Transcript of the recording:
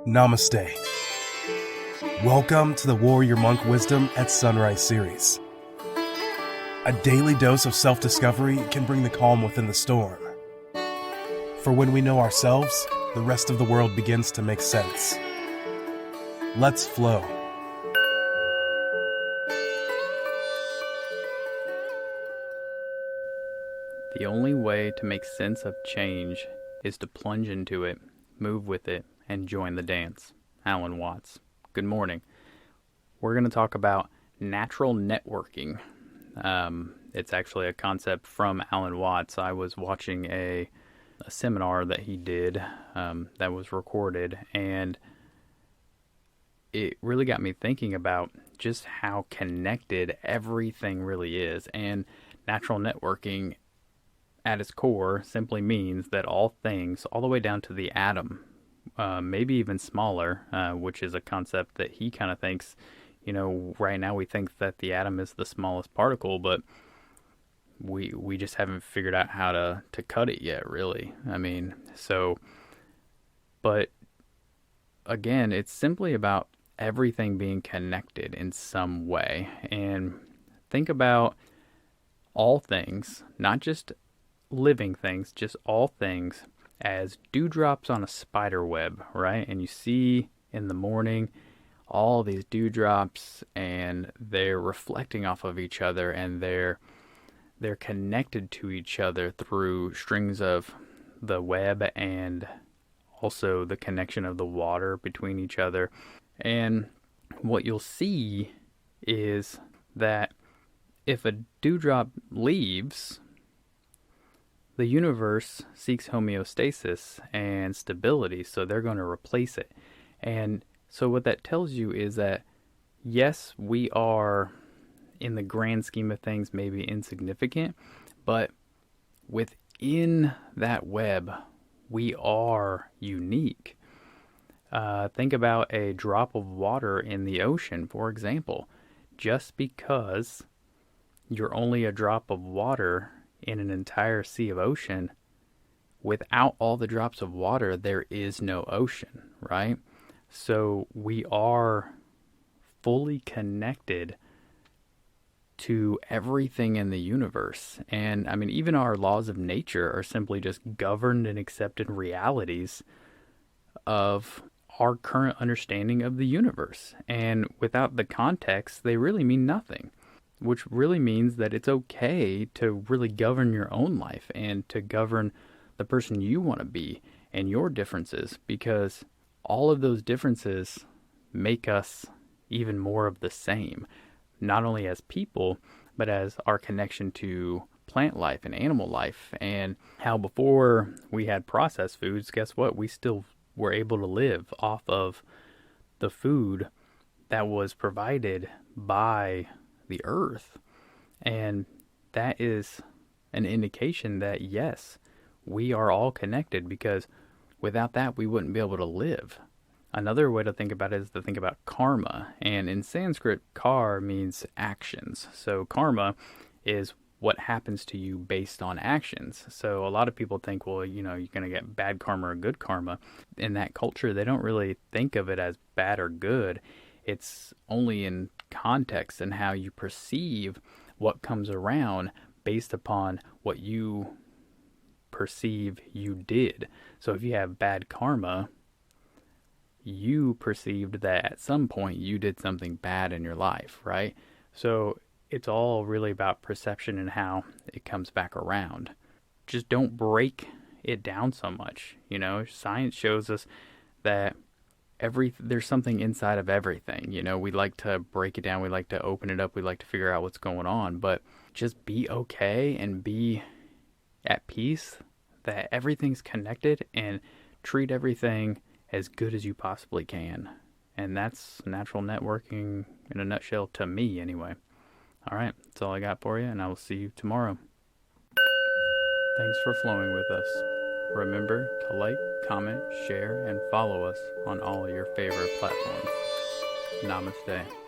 Namaste. Welcome to the Warrior Monk Wisdom at Sunrise series. A daily dose of self-discovery can bring the calm within the storm. For when we know ourselves, the rest of the world begins to make sense. Let's flow. The only way to make sense of change is to plunge into it, move with it, and join the dance. Alan Watts. Good morning. We're going to talk about natural networking. It's actually a concept from Alan Watts. I was watching a seminar that he did that was recorded, and it really got me thinking about just how connected everything really is. And natural networking at its core simply means that all things, all the way down to the atom, maybe even smaller, which is a concept that he kind of thinks, right now we think that the atom is the smallest particle, but we just haven't figured out how to cut it yet, really. But again, it's simply about everything being connected in some way. And think about all things, not just living things, just all things, as dewdrops on a spider web, right? And you see in the morning all these dewdrops, and they're reflecting off of each other, and they're connected to each other through strings of the web and also the connection of the water between each other. And what you'll see is that if a dewdrop leaves, the universe seeks homeostasis and stability, so they're going to replace it. And so what that tells you is that, yes, we are, in the grand scheme of things, maybe insignificant, but within that web, we are unique. Think about a drop of water in the ocean, for example. Just because you're only a drop of water in an entire sea of ocean, without all the drops of water, there is no ocean, right? So we are fully connected to everything in the universe. And even our laws of nature are simply just governed and accepted realities of our current understanding of the universe. And without the context, they really mean nothing. Which really means that it's okay to really govern your own life and to govern the person you want to be and your differences, because all of those differences make us even more of the same, not only as people, but as our connection to plant life and animal life, and how before we had processed foods, guess what? We still were able to live off of the food that was provided by the earth. And that is an indication that, yes, we are all connected, because without that we wouldn't be able to live. Another way to think about it is to think about karma. And in Sanskrit, kar means actions. So karma is what happens to you based on actions. So a lot of people think, well, you're going to get bad karma or good karma. In that culture, they don't really think of it as bad or good. It's only in context and how you perceive what comes around based upon what you perceive you did. So if you have bad karma, you perceived that at some point you did something bad in your life, right? So it's all really about perception and how it comes back around. Just don't break it down so much. Science shows us that there's something inside of everything. We like to break it down, we like to open it up, we like to figure out what's going on, but just be okay and be at peace that everything's connected, and treat everything as good as you possibly can. And that's natural networking in a nutshell, to me anyway. All right, that's all I got for you, and I will see you tomorrow. Thanks for flowing with us. Remember to like, comment, share, and follow us on all your favorite platforms. Namaste.